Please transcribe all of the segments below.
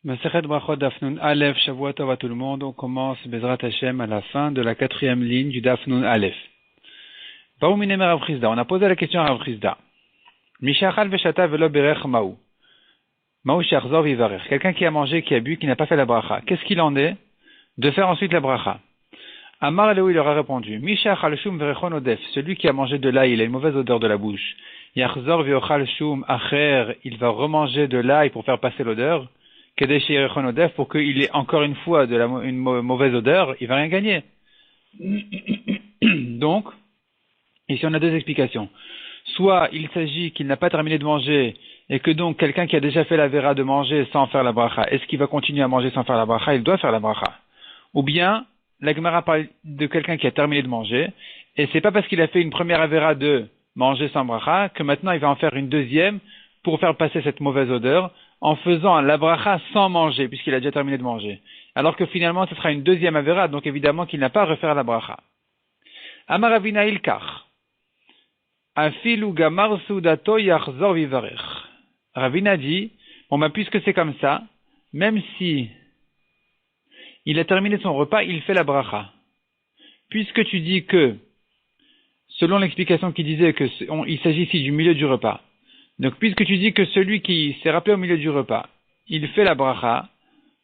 Masechet Brachot Daf Nun Aleph, Shavua Tov à tout le monde. On commence Bezrat Hashem à la fin de la 4e ligne du Daf Nun Aleph. Baou Minemer Rav Chizda. On a posé la question à Rav Chizda. Mishachal Veshata Velo Berech Maou. Maou Sheachzor Vivarech. Quelqu'un qui a mangé, qui a bu, qui n'a pas fait la bracha. Qu'est-ce qu'il en est de faire ensuite la bracha? Amar Léou, il leur a répondu. Mishachal Shum Verechon Odef. Celui qui a mangé de l'ail, il a une mauvaise odeur de la bouche. Yachzor Viochal Shum Acher. Il va remanger de l'ail pour faire passer l'odeur. Pour qu'il ait encore une fois une mauvaise odeur, il va rien gagner. Donc, ici on a deux explications. Soit il s'agit qu'il n'a pas terminé de manger, et que donc quelqu'un qui a déjà fait la vera de manger sans faire la bracha, est-ce qu'il va continuer à manger sans faire la bracha? Il doit faire la bracha. Ou bien, la Gemara parle de quelqu'un qui a terminé de manger, et c'est pas parce qu'il a fait une première avera de manger sans bracha, que maintenant il va en faire une deuxième pour faire passer cette mauvaise odeur, en faisant la bracha sans manger, puisqu'il a déjà terminé de manger. Alors que finalement, ce sera une deuxième avera, donc évidemment qu'il n'a pas à refaire la bracha. Amar Ravina Ilkar. Afilu gamar sudato yachzor vivarech. Ravina dit, puisque c'est comme ça, même si il a terminé son repas, il fait la bracha. Puisque tu dis que, selon l'explication qui disait il s'agit ici du milieu du repas, donc, puisque tu dis que celui qui s'est rappelé au milieu du repas, il fait la bracha,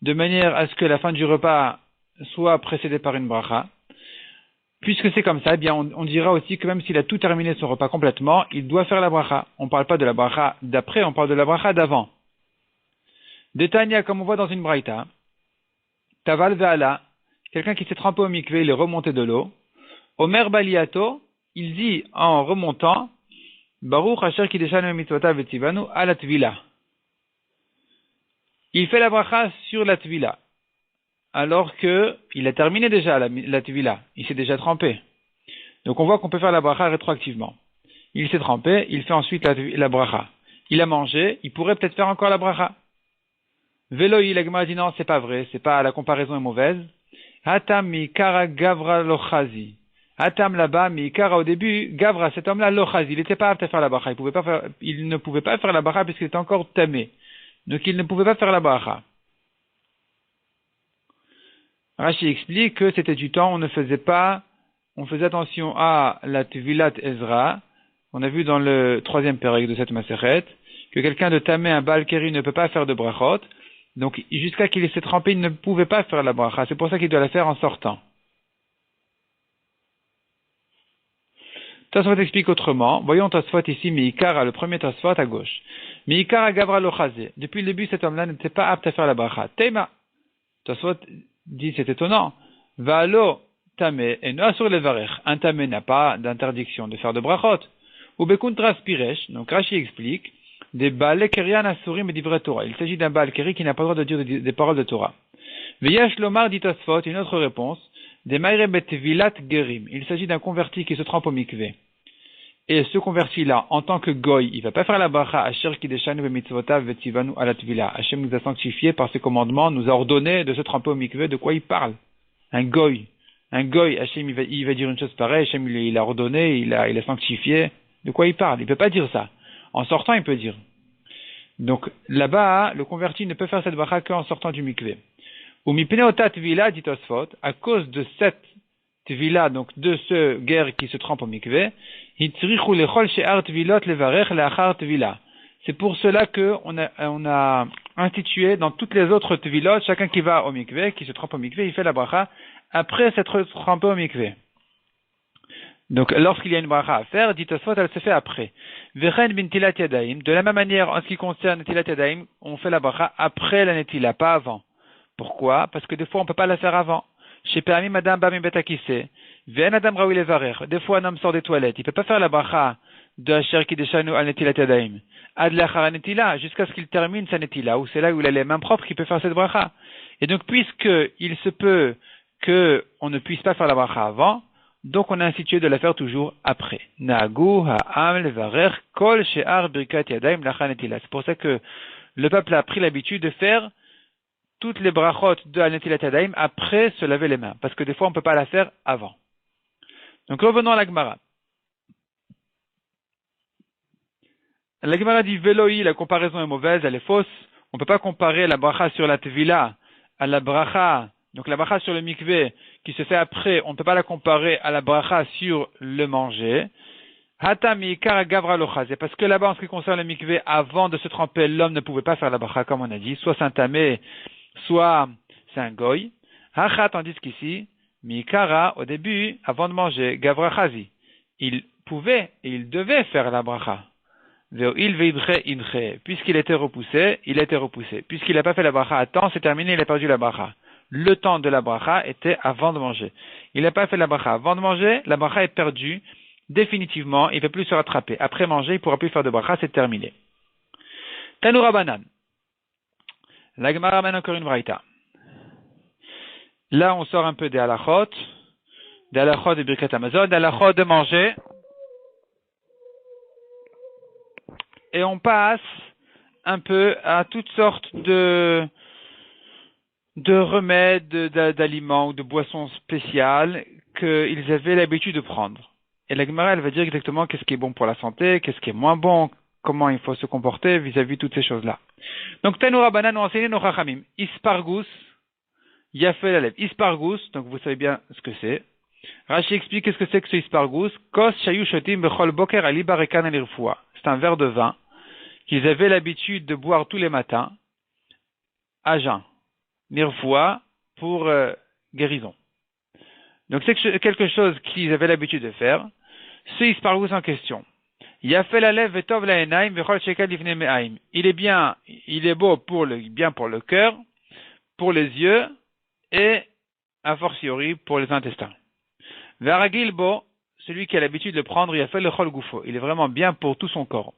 de manière à ce que la fin du repas soit précédée par une bracha, puisque c'est comme ça, eh bien, on dira aussi que même s'il a tout terminé son repas complètement, il doit faire la bracha. On ne parle pas de la bracha d'après, on parle de la bracha d'avant. Détania, comme on voit dans une braïta, Taval Ve'ala, quelqu'un qui s'est trempé au mikvé, il est remonté de l'eau. Omer Baliato, il dit en remontant, Baruch Asher Kideshanu Mitzvotav Vetzivanu à la Tvila. Il fait la bracha sur la Tvila, alors que il a terminé déjà la Tvila, il s'est déjà trempé. Donc on voit qu'on peut faire la bracha rétroactivement. Il s'est trempé, il fait ensuite la bracha. Il a mangé, il pourrait peut-être faire encore la bracha. Veloï, la Gemara dit non, c'est pas vrai, c'est pas, la comparaison est mauvaise. Hatam mi kara gavra lochazi. Hatam là-bas, mais Ikara au début, Gavra, cet homme-là, Lochazi, il n'était pas apte à faire la bracha. Il ne pouvait pas faire la bracha puisqu'il était encore tamé. Donc il ne pouvait pas faire la bracha. Rashi explique que c'était du temps, on faisait attention à la Tvilat Ezra. On a vu dans le 3e péril de cette Masechet, que quelqu'un de tamé, un Baal Keri, ne peut pas faire de brachot. Donc jusqu'à qu'il s'est trempé, il ne pouvait pas faire la bracha. C'est pour ça qu'il doit la faire en sortant. Tosfot explique autrement. Voyons Tosfot ici, Meikara, le premier Tosfot à gauche. Meikara Gavra Lochazé. Depuis le début, cet homme-là n'était pas apte à faire la bracha. Tema. Tosfot dit, c'est étonnant. Valo Tamé et no sur le varech. Un Tamé n'a pas d'interdiction de faire de brachot. Ou Bekuntras Piresh. Donc Rashi explique. Des Baal Kerian Asurim et d'Ivret Torah. Il s'agit d'un Baal Keri qui n'a pas le droit de dire des paroles de Torah. Veyash Lomar dit Tosfot, une autre réponse. Des Maire Betvilat Gerim. Il s'agit d'un converti qui se trempe au mikvé. Et ce converti-là, en tant que goy, il va pas faire la bracha Asher Kideshanu Bemitzvotav Vetzivanu Alat Tvila. Hashem nous a sanctifié par ses commandements, nous a ordonné de se tremper au mikvé. De quoi il parle? Un goy, Hashem il va dire une chose pareille. Hashem il a ordonné, il a sanctifié. De quoi il parle? Il peut pas dire ça. En sortant, il peut dire. Donc là-bas, le converti ne peut faire cette bracha qu'en sortant du mikvé. Ou mipneota tvila dit Tosfot, à cause de cette tvila, donc de ce guerre qui se trempe au mikvé, hitzrichu lechol she'ar tvilot levarech leachar tvila. C'est pour cela que on a institué dans toutes les autres tvilot, chacun qui va au mikvé, qui se trempe au mikvé, il fait la bracha après s'être trempé au mikvé. Donc, lorsqu'il y a une bracha à faire, dit Tosfot, elle se fait après. Vechen bin tilat yadaim. De la même manière, en ce qui concerne tilat yadaim, on fait la bracha après la netila, pas avant. Pourquoi? Parce que des fois, on ne peut pas la faire avant. Chez Permi, Madame Bami Betakise. Ven Adam Raoui Levarer. Des fois, un homme sort des toilettes. Il ne peut pas faire la bracha de Asher Kideshanu al Netilat Yadaim. Ad lachar netila, jusqu'à ce qu'il termine sa netila, où c'est là où il a les mains propres qu'il peut faire cette bracha. Et donc, puisque il se peut qu'on ne puisse pas faire la bracha avant, donc on a institué de la faire toujours après. Nagu ha'am levarer kol she'ar birkat yadaim lachar netila. C'est pour ça que le peuple a pris l'habitude de faire toutes les brachot de Al-Netilat Yadayim après se laver les mains. Parce que des fois, on ne peut pas la faire avant. Donc, revenons à la Gemara. La Gemara dit, Veloï, la comparaison est mauvaise, elle est fausse. on peut pas comparer la bracha sur la tevila à la bracha, donc la bracha sur le mikvé qui se fait après, on ne peut pas la comparer à la bracha sur le manger. Hata miikar gavra lochazé, parce que là-bas, en ce qui concerne le mikvé, avant de se tremper, l'homme ne pouvait pas faire la bracha, comme on a dit, soit c'est un tamé, soit c'est un goy. Hachat, tandis qu'ici, miikara, au début, avant de manger, gavra chazi, il pouvait et il devait faire la bracha. Puisqu'il était repoussé, il était repoussé. Puisqu'il n'a pas fait la bracha à temps, c'est terminé, il a perdu la bracha. Le temps de la bracha était avant de manger. Il n'a pas fait la bracha avant de manger, la bracha est perdue définitivement, il ne peut plus se rattraper. Après manger, il ne pourra plus faire de bracha, c'est terminé. Tanoura Banan. La Gemara amène encore une braïta. Là, on sort un peu des halachot de Birkat Hamazon, des halachot de manger. Et on passe un peu à toutes sortes de remèdes, d'aliments ou de boissons spéciales qu'ils avaient l'habitude de prendre. Et la Gemara, elle va dire exactement qu'est-ce qui est bon pour la santé, qu'est-ce qui est moins bon, comment il faut se comporter vis-à-vis de toutes ces choses-là. Donc, Tanoura Banan nous enseigne nos chachamim. Ispargus, Yafel Alev. Ispargus, donc vous savez bien ce que c'est. Rashi explique qu'est-ce que c'est que ce ispargus. Kos shayu shotim bechol boker ali barekan alirfua. C'est un verre de vin qu'ils avaient l'habitude de boire tous les matins à jeun. Nirfua pour guérison. Donc c'est quelque chose qu'ils avaient l'habitude de faire. Ce ispargus en question. Yafel alev vetov laenaim vechol shekal livne me'aim. Il est beau bien pour le cœur, pour les yeux et a fortiori pour les intestins. Veragil bo, celui qui a l'habitude de le prendre, yafel lechol gufo. Il est vraiment bien pour tout son corps.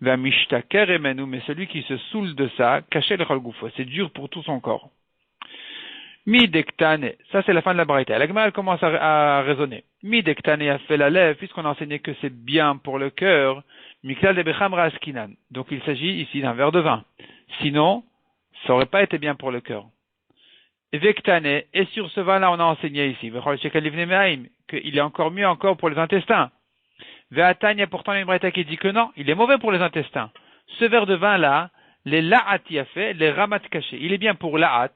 Vamishtaker emenu, mais celui qui se saoule de ça, caché lechol gufo. C'est dur pour tout son corps. Mi dektane, ça c'est la fin de la braïta. La Gemara elle commence à raisonner. Mi dektane a fait la lèvre, puisqu'on a enseigné que c'est bien pour le cœur. Miklal de bechamra askinan. Donc il s'agit ici d'un verre de vin. Sinon, ça aurait pas été bien pour le cœur. Vektane, et sur ce vin-là on a enseigné ici, qu'il est encore mieux encore pour les intestins. Ve'atanya, il y a pourtant une braïta qui dit que non, il est mauvais pour les intestins. Ce verre de vin-là, les la'at y a fait, les ramat cachés. Il est bien pour la'at.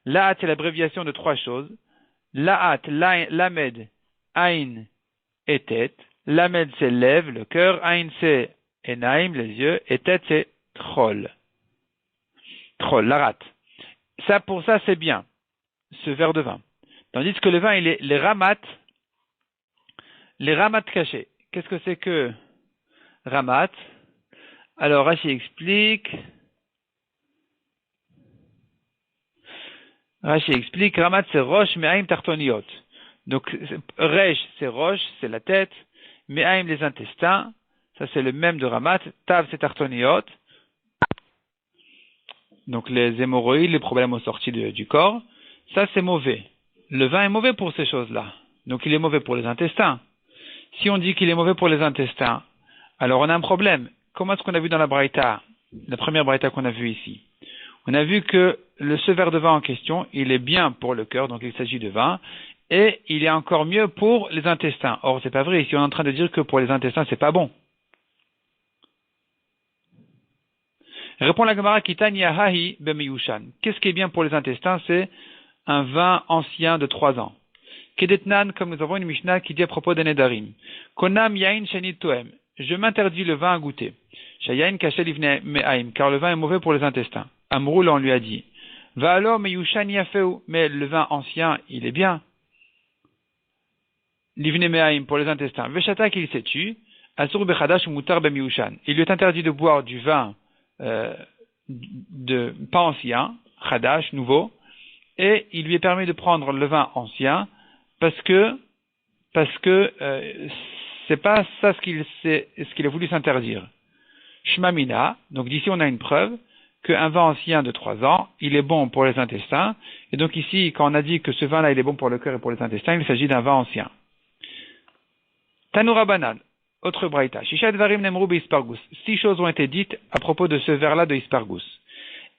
La'at, c'est l'abréviation de trois choses. La'at, lamed, aïn et tête. Lamed, c'est lèvres, le cœur. Aïn, c'est enaim, les yeux. Et tête, c'est troll. Troll, la'at. Ça, pour ça, c'est bien, ce verre de vin. Tandis que le vin, il est les ramat cachés. Qu'est-ce que c'est que ramat? Alors, Rashi explique, Ramat c'est roche, me'aim tartoniot. Donc, resh c'est roche, c'est la tête, me'aim les intestins, ça c'est le même de Ramat, tav c'est tartoniot, donc les hémorroïdes, les problèmes aux sorties du corps, ça c'est mauvais. Le vin est mauvais pour ces choses-là, donc il est mauvais pour les intestins. Si on dit qu'il est mauvais pour les intestins, alors on a un problème. Comment est-ce qu'on a vu dans la braïta, la première braïta qu'on a vue ici? On a vu que ce verre de vin en question, il est bien pour le cœur, donc il s'agit de vin, et il est encore mieux pour les intestins. Or, c'est pas vrai. Ici, on est en train de dire que pour les intestins, c'est pas bon. Répond la Gemara Kitani Ahahi Bemiyushan. Qu'est-ce qui est bien pour les intestins? C'est un vin ancien de 3 ans. Kedetnan, comme nous avons une Mishnah qui dit à propos des Nedarim. Konam yain shenit toem. Je m'interdis le vin à goûter. Shayain kashel ivne me'aim, car le vin est mauvais pour les intestins. Amroul, on lui a dit. Va alors, meyushan yafeu. Mais le vin ancien, il est bien. Livne me'aim, pour les intestins. Veshata qu'il s'est tu. Asur bechadash mutar bemiyushan. Il lui est interdit de boire du vin, pas ancien, chadash, nouveau, et il lui est permis de prendre le vin ancien, parce que c'est pas ça ce qu'il a voulu s'interdire. Shmamina, donc d'ici on a une preuve qu'un vin ancien de 3 ans, il est bon pour les intestins, et donc ici, quand on a dit que ce vin-là, il est bon pour le cœur et pour les intestins, il s'agit d'un vin ancien. Tanoura Banan, autre braïta. Shisha dvarim nemru beispargus. 6 choses ont été dites à propos de ce verre-là de ispargus.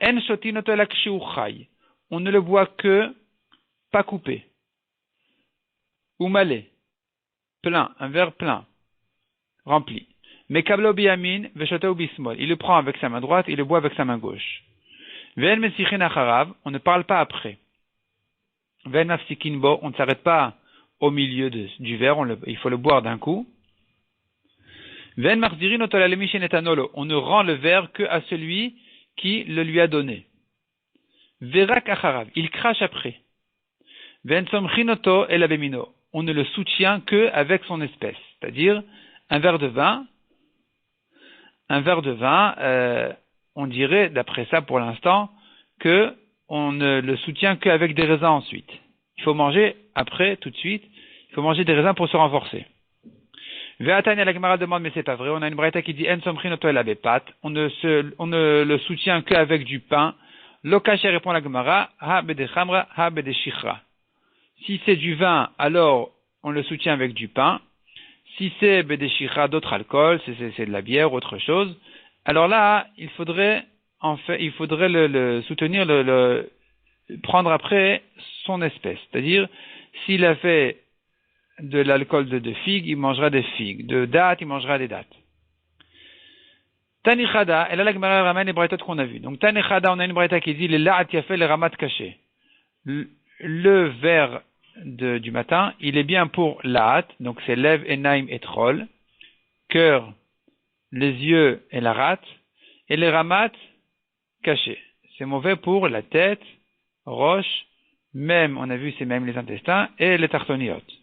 En shotinoto lakshiu chai. On ne le boit que pas coupé. Ou malé. Plein, un verre plein. Rempli. Mais kablo biyamin veshoto bismol. Il le prend avec sa main droite, il le boit avec sa main gauche. Ve'en mesichin acharav, on ne parle pas après. Ve'en mafsikin bo, on ne s'arrête pas au milieu du verre, il faut le boire d'un coup. Ve'en marzirin otolalemi shenetanolo, on ne rend le verre que à celui qui le lui a donné. Verak acharav, il crache après. Ve'en somchin oto elabemino, on ne le soutient que avec son espèce, c'est-à-dire un verre de vin, on dirait, d'après ça pour l'instant, que on ne le soutient qu'avec des raisins ensuite. Il faut manger après, tout de suite, il faut manger des raisins pour se renforcer. Ve'atania la Gemara demande, mais c'est pas vrai, on a une braïta qui dit, en somchin oto elabepat, on ne le soutient qu'avec du pain. Lokaché répond la Gemara, ha bede chamra, ha bede shichra. Si c'est du vin, alors on le soutient avec du pain. Si c'est bede shichra, d'autres alcools, c'est de la bière, autre chose, alors là, il faudrait le soutenir, prendre après son espèce. C'est-à-dire, s'il a fait de l'alcool de figues, il mangera des figues. De dattes, il mangera des dattes. Tanichada, et là la Gemara ramène les braïtas qu'on a vues. Donc Tanichada, on a une braïta qui dit, les la'at yafel, les ramat caché. Le verre du matin, il est bien pour la'at, donc c'est lev, enaim et trol, cœur, les yeux et la rate, et les ramat cachés. C'est mauvais pour la tête, roche, même, on a vu, c'est même les intestins, et les tartoniotes.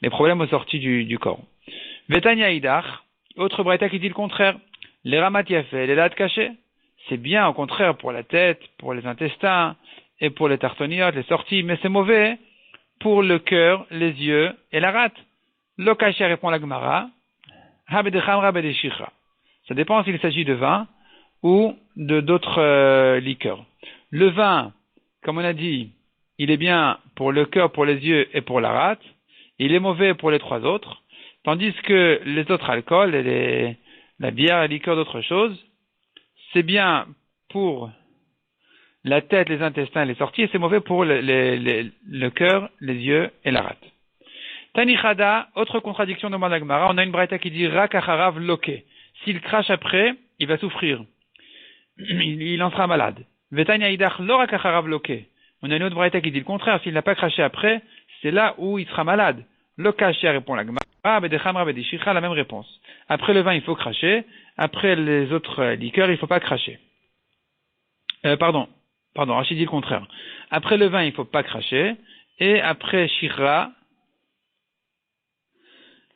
Les problèmes aux sorties du corps. Vetania idach, autre braïta qui dit le contraire. Les ramat yafé, les lattes cachées, c'est bien au contraire pour la tête, pour les intestins, et pour les tartoniotes, les sorties, mais c'est mauvais pour le cœur, les yeux et la rate. Lo caché répond la Gemara. Ça dépend s'il s'agit de vin ou d'autres liqueurs. Le vin, comme on a dit, il est bien pour le cœur, pour les yeux et pour la rate. Il est mauvais pour les trois autres. Tandis que les autres alcools, la bière, la liqueur, d'autres choses, c'est bien pour la tête, les intestins, les sorties, et c'est mauvais pour le cœur, les yeux et la rate. Tanichada, autre contradiction de Mandagmara, on a une braïta qui dit Rak acharav loke. S'il crache après, il va souffrir. Il en sera malade. Vetania idach lo rak acharav loke. On a une autre braïta qui dit le contraire, s'il n'a pas craché après, c'est là où il sera malade. Lokaché répond la Gemara, bedechamra bedeshikha, la même réponse. Après le vin, il faut cracher. Après les autres liqueurs, il ne faut pas cracher. Pardon, Rachid dit le contraire. Après le vin, il ne faut pas cracher. Et après shikha,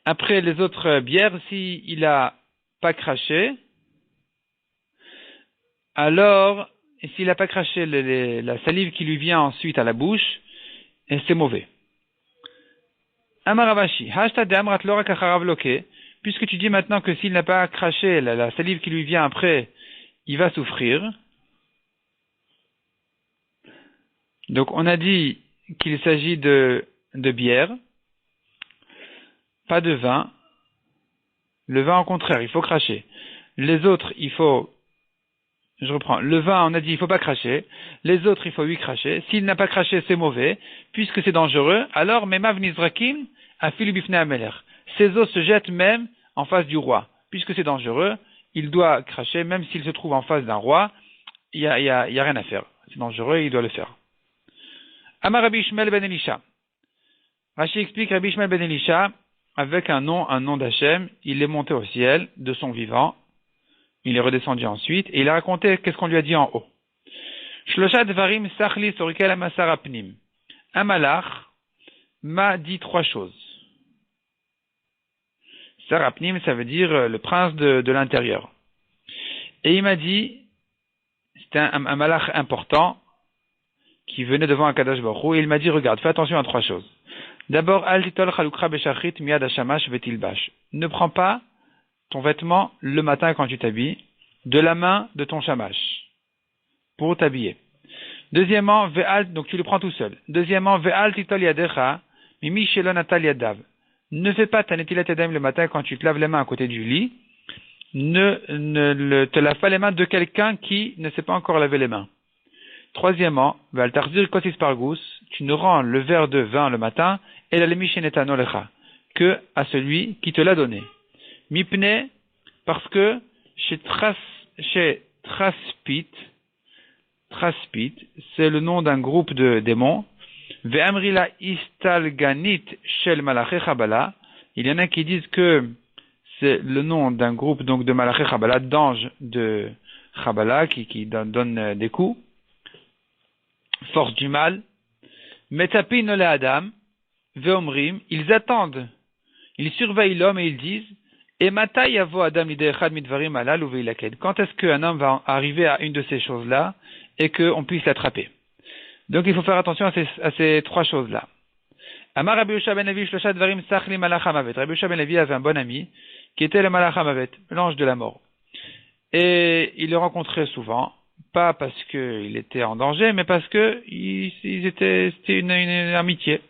après les autres bières, s'il n'a pas craché, alors, s'il n'a pas craché la salive qui lui vient ensuite à la bouche, et c'est mauvais. Amaravashi, hashtag amrat lora kacharav loke, puisque tu dis maintenant que s'il n'a pas craché la salive qui lui vient après, il va souffrir. Donc on a dit qu'il s'agit de bière, pas de vin. Le vin, au contraire, il faut cracher. Les autres, le vin, on a dit, il faut pas cracher. Les autres, il faut lui cracher. S'il n'a pas craché, c'est mauvais. Puisque c'est dangereux, alors, memav nizrakim, afilu bifne ameler. Ses os se jettent même en face du roi. Puisque c'est dangereux, il doit cracher, même s'il se trouve en face d'un roi, il y a rien à faire. C'est dangereux, il doit le faire. Amar Rabbi Ishmael ben Elisha. Rashi explique Rabbi Ishmael ben Elisha, avec un nom d'Hachem, il est monté au ciel de son vivant, il est redescendu ensuite, et il a raconté qu'est-ce qu'on lui a dit en haut. Shlosha dvarim sachli sorikel amasar apnim. Un malach m'a dit trois choses. Sarapnim, ça veut dire le prince de l'intérieur. Et il m'a dit, c'était un malach important, qui venait devant Akadosh Baruch Hu, et il m'a dit, regarde, fais attention à trois choses. D'abord, al titol chalukra beshachrit miad hashamash vetilbash. Ne prends pas ton vêtement le matin quand tu t'habilles, de la main de ton shamash, pour t'habiller. Deuxièmement, ve'al, donc tu le prends tout seul. Deuxièmement, ve'al titol yadecha, mimi shelon atal yadav. Ne fais pas ta netilat yadayim le matin quand tu te laves les mains à côté du lit. Te lave pas les mains de quelqu'un qui ne sait pas encore laver les mains. Troisièmement, ve'al tarzir kosis pargus, tu ne rends le verre de vin le matin, et la lemishenetano lecha, que à celui qui te l'a donné. Mipne, parce que chez Traspit, Traspit, c'est le nom d'un groupe de démons. Ve'amrila istalganit shel malaché Chabala. Il y en a qui disent que c'est le nom d'un groupe donc de malaché Chabala, d'anges de Chabala qui donnent des coups. Force du mal. Metapin le Adam. Ve'omrim. Ils attendent. Ils surveillent l'homme et ils disent et matai yavo Adam lidechad midvarim alal ou veilaked. Quand est-ce qu'un homme va arriver à une de ces choses-là et qu'on puisse l'attraper? Donc il faut faire attention à ces trois choses-là. Amar Rabbi Yosha ben Levi shlosha dvarim sachli malach hamavet. Rabbi Yosha ben Levi avait un bon ami qui était le malach hamavet, l'ange de la mort. Et il le rencontrait souvent, pas parce qu'il était en danger, mais parce que c'était une amitié.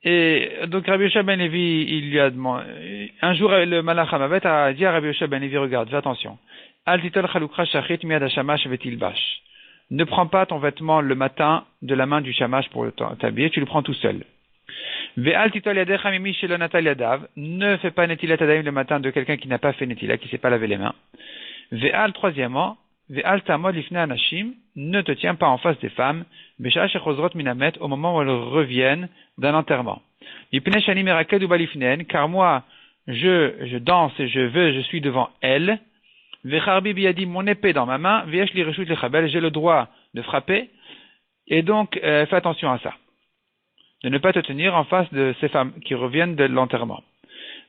Et donc Rabbi Yosha ben Levi, il lui a demandé, un jour le malach hamavet a dit à Rabbi Yosha ben Levi, regarde, fais attention. Al titol chalukra shachit miad hashamash vetilbash. Ne prends pas ton vêtement le matin de la main du shamash pour t'habiller, tu le prends tout seul. Ve'al titol yadecha mimi shelo natal yadav. Ne fais pas netilat adayim le matin de quelqu'un qui n'a pas fait netilat, qui ne s'est pas lavé les mains. Ve'al troisièmement, ve'al tamod lifnei anashim. Ne te tiens pas en face des femmes. Besha shechozrot minamet, au moment où elles reviennent d'un enterrement. Yipnei shani meraked ubalifnen, car moi, je danse et je suis devant elles. Vecharbi biyadi, mon épée dans ma main, veyesh li reshut lechabel, j'ai le droit de frapper, et donc fais attention à ça, de ne pas te tenir en face de ces femmes qui reviennent de l'enterrement.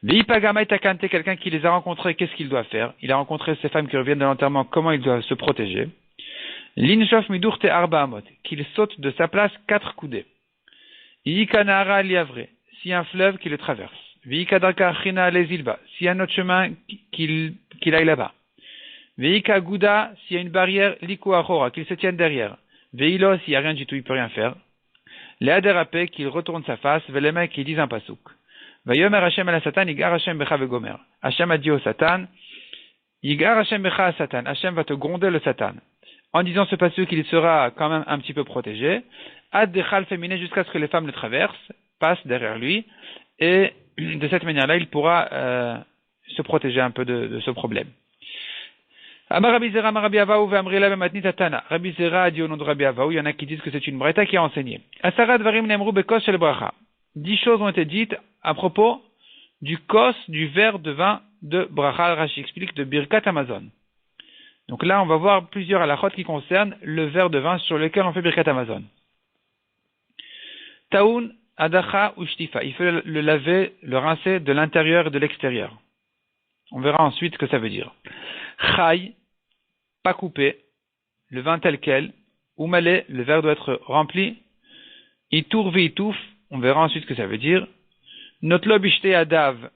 Veipagama itakante, quelqu'un qui les a rencontrées, qu'est-ce qu'il doit faire? Il a rencontré ces femmes qui reviennent de l'enterrement, comment il doit se protéger? Linshof midurte arba amot, qu'il saute de sa place 4 coudées. Yikanara liavre, s'il y a un fleuve qui le traverse. Veikadarka china lesilba, s'il y a un autre chemin qu'il aille là-bas. Veika Gouda, s'il y a une barrière, Liku Achora, qu'il se tienne derrière. Veilo, s'il n'y a rien du tout, il ne peut rien faire. Léaderapé, qu'il retourne sa face, Velema, qui disent un pasouk. Vayomer Hashem ala Satan, Yigar Hashem becha vegomer. Hashem a dit au Satan, Yigar Hashem becha à Satan, Hashem va te gronder le Satan. En disant ce pasouk, il sera quand même un petit peu protégé. Ad dechal féminin, jusqu'à ce que les femmes le traversent, passent derrière lui, et de cette manière-là, il pourra se protéger un peu de ce problème. Amar Rabbi Zera, Amar Rabbi Avaou, ve'amrila bematnit atana. Rabbi Zera a dit au nom de Rabbi Avaou, il y en a qui disent que c'est une braïta qui a enseigné. Asara dvarim nemru bekos shel bracha. 10 choses ont été dites à propos du kos, du verre de vin de bracha. Rashi explique de Birkat Amazon. Donc là, on va voir plusieurs halachot qui concernent le verre de vin sur lequel on fait Birkat Amazon. Taoun, adacha ou shtifa. Il faut le laver, le rincer de l'intérieur et de l'extérieur. On verra ensuite ce que ça veut dire. Chai, pas coupé, le vin tel quel, ou malé, le verre doit être rempli, itour veitouf, on verra ensuite ce que ça veut dire, notlo bishte adav,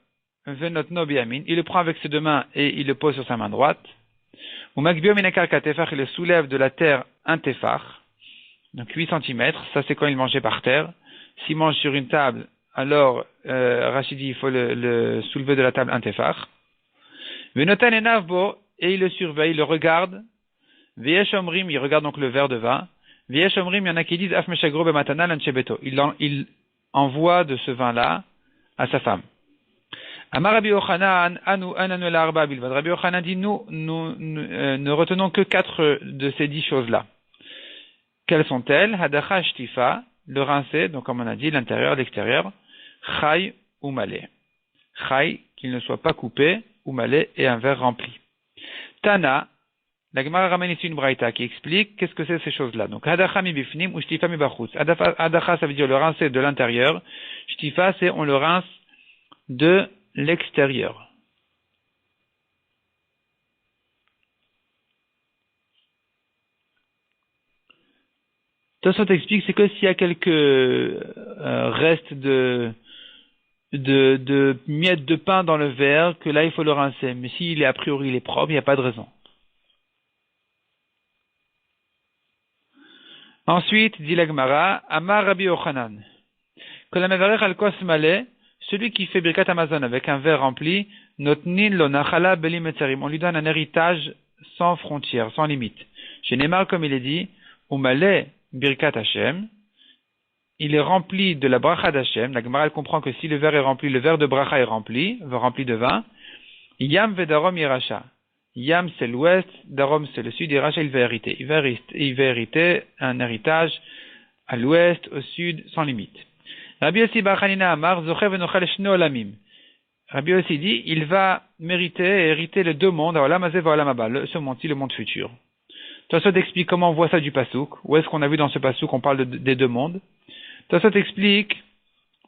venotno biamin, il le prend avec ses deux mains et il le pose sur sa main droite, ou makbio minakar katefach, il le soulève de la terre un tefach, donc 8 cm, ça c'est quand il mangeait par terre, s'il mange sur une table, alors Rachidi, il faut le soulever de la table un tefach, venotan enavbo, et il le surveille, il le regarde. V'yesh omrim, il regarde donc le verre de vin. V'yesh omrim, il y en a qui disent af meshagro bematana lanchebeto. Il envoie de ce vin-là à sa femme. Amar Rabbi Yochanan, anu ananu la arba bilvad. Rabbi Yochanan dit, nous ne retenons que 4 de ces 10 choses-là. Quelles sont-elles? Hadacha shtifa, le rincer, donc comme on a dit, l'intérieur, l'extérieur. Chai ou malé. Chai, qu'il ne soit pas coupé, ou malé, et un verre rempli. Tana, la Gemara ramène ici une braïta qui explique qu'est-ce que c'est ces choses-là. Donc, hadacha mi bifnim ou shtifa mi bachutz. Hadacha, ça veut dire le rincer de l'intérieur. Shtifa, c'est on le rince de l'extérieur. Tosfot explique, c'est que s'il y a quelques restes de miettes de pain dans le verre, que là il faut le rincer. Mais s'il est a priori il est propre, il n'y a pas de raison. Ensuite, dit la Gemara, Amar Rabbi Yochanan, celui qui fait Birkat Amazon avec un verre rempli, notnin lo nachala beli metzarim, on lui donne un héritage sans frontières, sans limite. Chez Neymar, comme il est dit, Umale Birkat Hashem, il est rempli de la bracha d'Hashem. La Gemara elle comprend que si le verre est rempli, le verre de bracha est rempli de vin. Yam vedarom yiracha. Yam c'est l'ouest, Darom c'est le sud, et Racha il va hériter. Il va hériter un héritage à l'ouest, au sud, sans limite. Rabbi Yossi bar Hanina Amar, Zochev enochal shne olamim. Rabbi Yossi dit, il va mériter et hériter les deux mondes, Olam hazeh va Olam haba, ce monde-ci, le monde futur. Tosot explique comment on voit ça du pasouk. Où est-ce qu'on a vu dans ce pasouk qu'on parle des deux mondes? Tosot explique,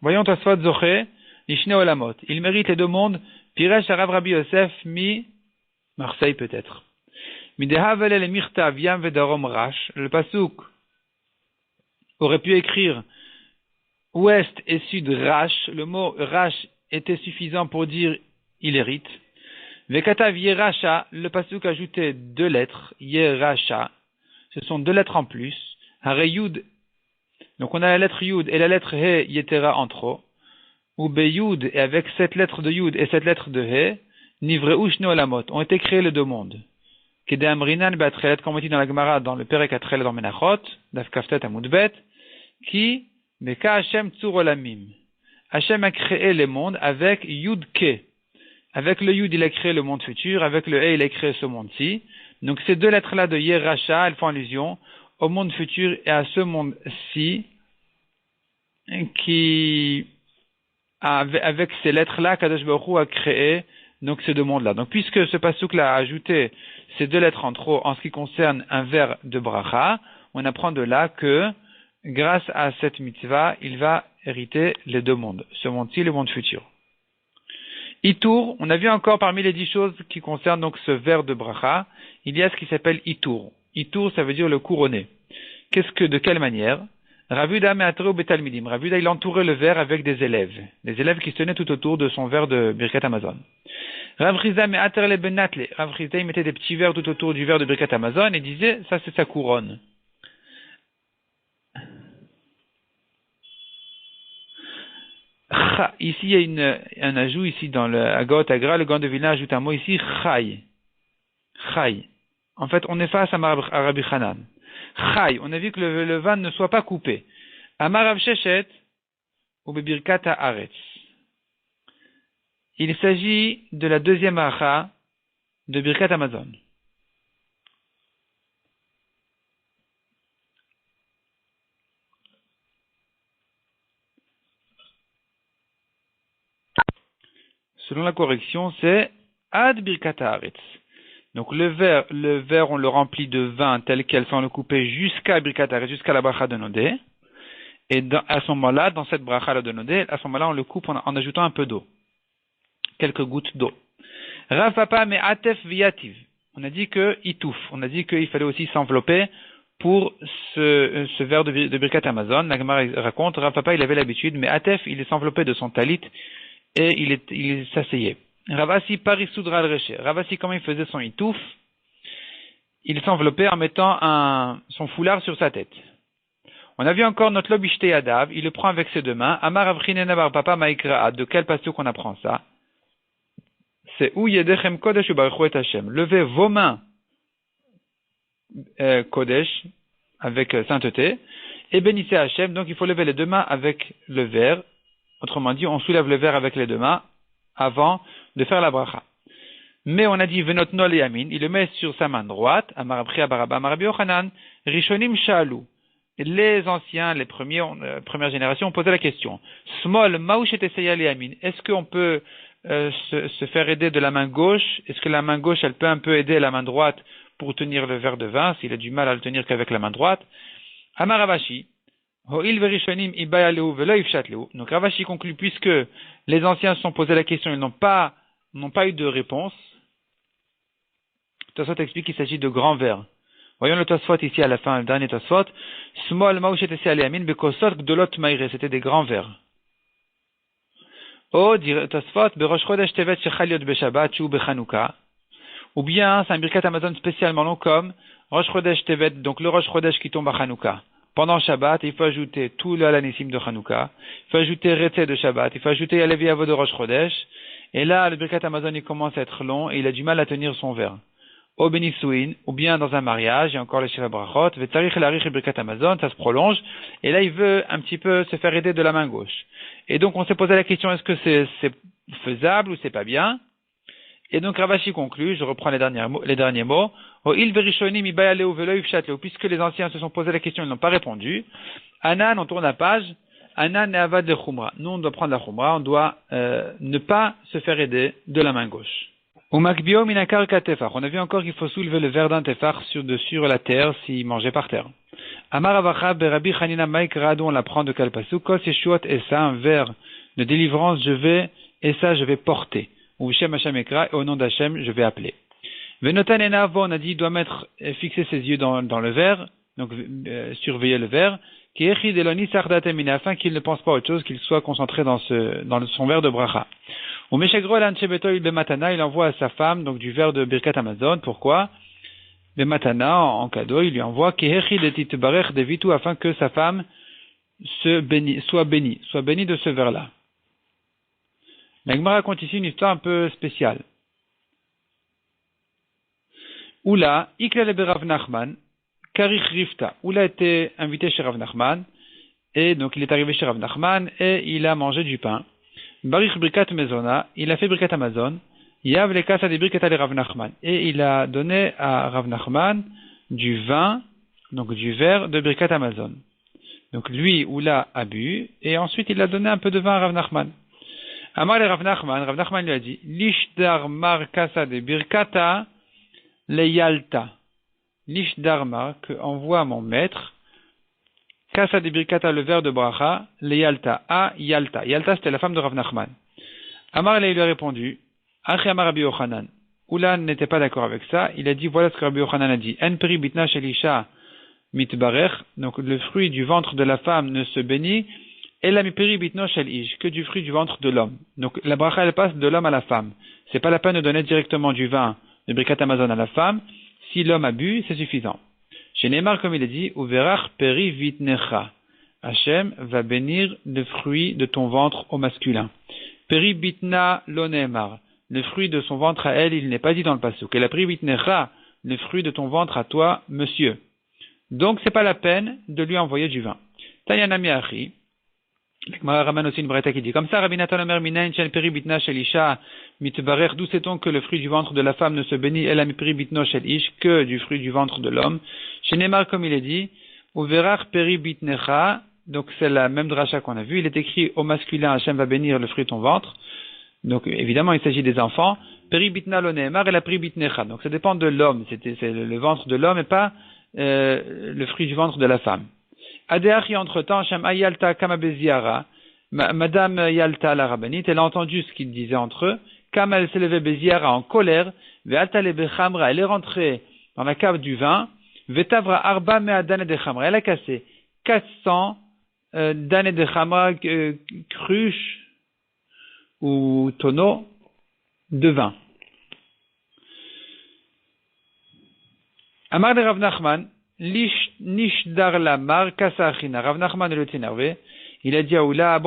voyons Tosot Zoche, Nishne Olamot. Il mérite les deux mondes, Piresh Arav Rabbi Yosef, mi Marseille peut-être. Midehavele le Mirtav Yam Vedarom Rash. Le pasouk aurait pu écrire ouest et sud Rash. Le mot Rash était suffisant pour dire il hérite. Vekatav Yerasha, le pasouk ajoutait deux lettres, Yerasha, ce sont deux lettres en plus, Hare Yud, donc on a la lettre Yud et la lettre He Yetera en trop, ou Be Yud, et avec cette lettre de Yud et cette lettre de He, Nivreu Shne Olamot, ont été créés les deux mondes. Kede Amrinan Be'atrelet, comme on dit dans la Gemara, dans le Perek Atrelet dans Menachot, Daf Kaftet Amudbet, qui, Meka Hashem Tzur Olamim. Hashem a créé les mondes avec Yud Ke. Avec le Yud, il a créé le monde futur. Avec le He, il a créé ce monde-ci. Donc, ces deux lettres-là de Yerasha, elles font allusion au monde futur et à ce monde-ci qui, avec ces lettres-là, Kadosh Baruch Hu a créé donc ces deux mondes-là. Donc, puisque ce pasouk-là a ajouté ces deux lettres en trop en ce qui concerne un vers de bracha, on apprend de là que, grâce à cette mitzvah, il va hériter les deux mondes. Ce monde-ci et le monde futur. Itour, on a vu encore parmi les 10 choses qui concernent donc ce vers de bracha, il y a ce qui s'appelle Itour. Itour, ça veut dire le couronner. De quelle manière? Ravuda me'atreu betalmidim. Ravuda, il entourait le vers avec des élèves qui se tenaient tout autour de son vers de Birkat Hamazon. Rav Chizda me'ater le benatle. Rav Chizda, il mettait des petits vers tout autour du vers de Birkat Hamazon et disait, ça c'est sa couronne. Ici, il y a un ajout ici dans le Agot Agra, le Gaon de Vilna ajoute un mot ici, Chai. Chai. En fait, on est face à Rabbi Hanan. Chai. On a vu que le vin ne soit pas coupé. Amar Rav Sheshet, ou Bebirkat Haaretz. Il s'agit de la deuxième aracha de Birkat Hamazon. Selon la correction, c'est Ad Birkat Haaretz. Donc le verre, on le remplit de vin tel quel sans le couper jusqu'à Birkat Haaretz, jusqu'à la bracha de Nodé. Et à ce moment-là, dans cette bracha de Nodé, à ce moment-là, on le coupe en ajoutant un peu d'eau. Quelques gouttes d'eau. Rav Papa me atef viativ. On a dit que itouf. On a dit qu'il fallait aussi s'envelopper pour ce verre de Birkat Hamazon. La Gemara raconte, Rav Papa, il avait l'habitude, mais atef, il s'enveloppait de son talit et il s'asseyait. Ravasi parisudra al-reché. Ravasi, comment il faisait son itouf? Il s'enveloppait en mettant son foulard sur sa tête. On a vu encore notre lobishte adav, il le prend avec ses deux mains. Amar avchinena bar papa maikra. De quel passage qu'on apprend ça? C'est où yedechem kodesh ubaruchu et Hashem. Levez vos mains kodesh avec sainteté et bénissez Hashem. Donc il faut lever les deux mains avec le verre. Autrement dit, on soulève le verre avec les deux mains avant de faire la bracha. Mais on a dit venot nol et amin. Il le met sur sa main droite. Amar abria baraba amar Rabbi Yochanan rishonim shalou. Les anciens, les première génération, ont posé la question. Small maouchet eseya le amin. Est-ce qu'on peut se faire aider de la main gauche? Est-ce que la main gauche, elle peut un peu aider la main droite pour tenir le verre de vin, s'il a du mal à le tenir qu'avec la main droite? Amar Ravashi, ho'il verishonim ibayaleu velo ifshatleu. Donc Ravashi conclut, puisque les anciens se sont posé la question, ils n'ont pas eu de réponse. Tosfot explique qu'il s'agit de grands verres. Voyons le Tosfot ici à la fin, le dernier Tosfot. Small maouchet eseya le amin bekosot gdolot maire. C'était des grands verres. Ou bien, c'est un Birkat Hamazon spécialement long comme Rosh Chodesh Tevet, donc le Rosh Chodesh qui tombe à Chanukah. Pendant Shabbat, il faut ajouter tout le Alanissim de Chanukah, il faut ajouter Retzeh de Shabbat, il faut ajouter Yalevi Avo de Rosh Chodesh, et là, le Birkat Hamazon, il commence à être long et il a du mal à tenir son verre. Au Benisuin, ou bien dans un mariage, il y a encore les Shiva Brachot, Vetzarich Larich et Birkat Hamazon, ça se prolonge, et là, il veut un petit peu se faire aider de la main gauche. Et donc, on s'est posé la question, est-ce que c'est faisable ou c'est pas bien? Et donc Ravashi conclut, je reprends les derniers mots, puisque les anciens se sont posé la question, ils n'ont pas répondu. Anan, on tourne la page. Anan avad de khumra. Nous, on doit prendre la khumra, on doit ne pas se faire aider de la main gauche. On a vu encore qu'il faut soulever le verre d'un tefar sur la terre s'il mangeait par terre. Amar Avacha Berabi Chanina Maik Rado, on l'apprend de quel pasuk, Kos Yeshuot Essa, un verre de délivrance, je vais porter. Ou Shem Hashem Ekra, et au nom d'Hachem, je vais appeler. Venotan Enavo, on a dit, il doit fixer ses yeux dans le verre, donc surveiller le verre, qui est Chideloni Sardatemine, afin qu'il ne pense pas à autre chose, qu'il soit concentré dans son verre de bracha. Ou Meshagro Elan Shebeto Il Bematana, il envoie à sa femme, donc du verre de Birkat Amazon, pourquoi? Bematana, en cadeau, il lui envoie Kehechi de Titbarech Devitu, afin que sa femme soit bénie de ce verre-là. La Gemara raconte ici une histoire un peu spéciale. Oula, Iklele Rav Nachman, Karich Rifta. Oula était invité chez Rav Nachman, et donc il est arrivé chez Rav Nachman, et il a mangé du pain. Barich Brikat Mezona, il a fait Brikat Amazon, Yav le Kasa de Brikat de Rav Nachman, et il a donné à Rav Nachman du vin, donc du verre de Brikat Amazon. Donc lui, Oula a bu, et ensuite il a donné un peu de vin à Rav Nachman. Amar le Rav Nachman lui a dit, Lishdar Mar Kasa de Birkata le Yalta. Lishdar Mar, que envoie mon maître, Kasa de Birkata, le verre de bracha, le Yalta, à Yalta. Yalta, c'était la femme de Rav Nachman. Amar lui a répondu, Achi Amar Rabbi Yochanan. Oula n'était pas d'accord avec ça. Il a dit, voilà ce que Rabbi Yochanan a dit. En peri bitna shelisha mitbarech. Donc, le fruit du ventre de la femme ne se bénit. Et la miperi bitno shel ish, que du fruit du ventre de l'homme. Donc, la bracha, elle passe de l'homme à la femme. C'est pas la peine de donner directement du vin de Birkat Amazon à la femme. Si l'homme a bu, c'est suffisant. Chez Neymar, comme il a dit, Uverach peri vitnecha. Hachem va bénir le fruit de ton ventre au masculin. Peri bitna lo Neymar. Le fruit de son ventre à elle, il n'est pas dit dans le pasuk. Et la peri vitnecha, le fruit de ton ventre à toi, monsieur. Donc, c'est pas la peine de lui envoyer du vin. Tayanami achi. La Gemara ramène aussi une braïta qui dit comme ça, Rabbi Natan Omer minayin shel peri bitna shel isha mitbarech, d'où sait-on que le fruit du ventre de la femme ne se bénit ela miperi bitno shel ish, que du fruit du ventre de l'homme. Chez Neymar, comme il est dit, uverach peri bitnecha, donc c'est la même dracha qu'on a vu, il est écrit au masculin, Hachem va bénir le fruit de ton ventre. Donc évidemment, il s'agit des enfants. Peri bitna lo Neymar et la peri bitnecha. Donc ça dépend de l'homme, c'est le ventre de l'homme et pas le fruit du ventre de la femme. Adéachi, entre-temps, Shem Ayalta Kama Madame Yalta la rabbinite, elle a entendu ce qu'ils disaient entre eux. Comme elle s'est levée Beziara en colère, Ve'alta le Bechamra, elle est rentrée dans la cave du vin, Ve'tavra Arba Mea Dane de Chamra, elle a cassé 400 Dane de Chamra, cruches ou tonneaux de vin. Amar de Rav Nachman, Nishdar Lamar Kasachina. Rav Nachman est énervé. Il a dit à Oula,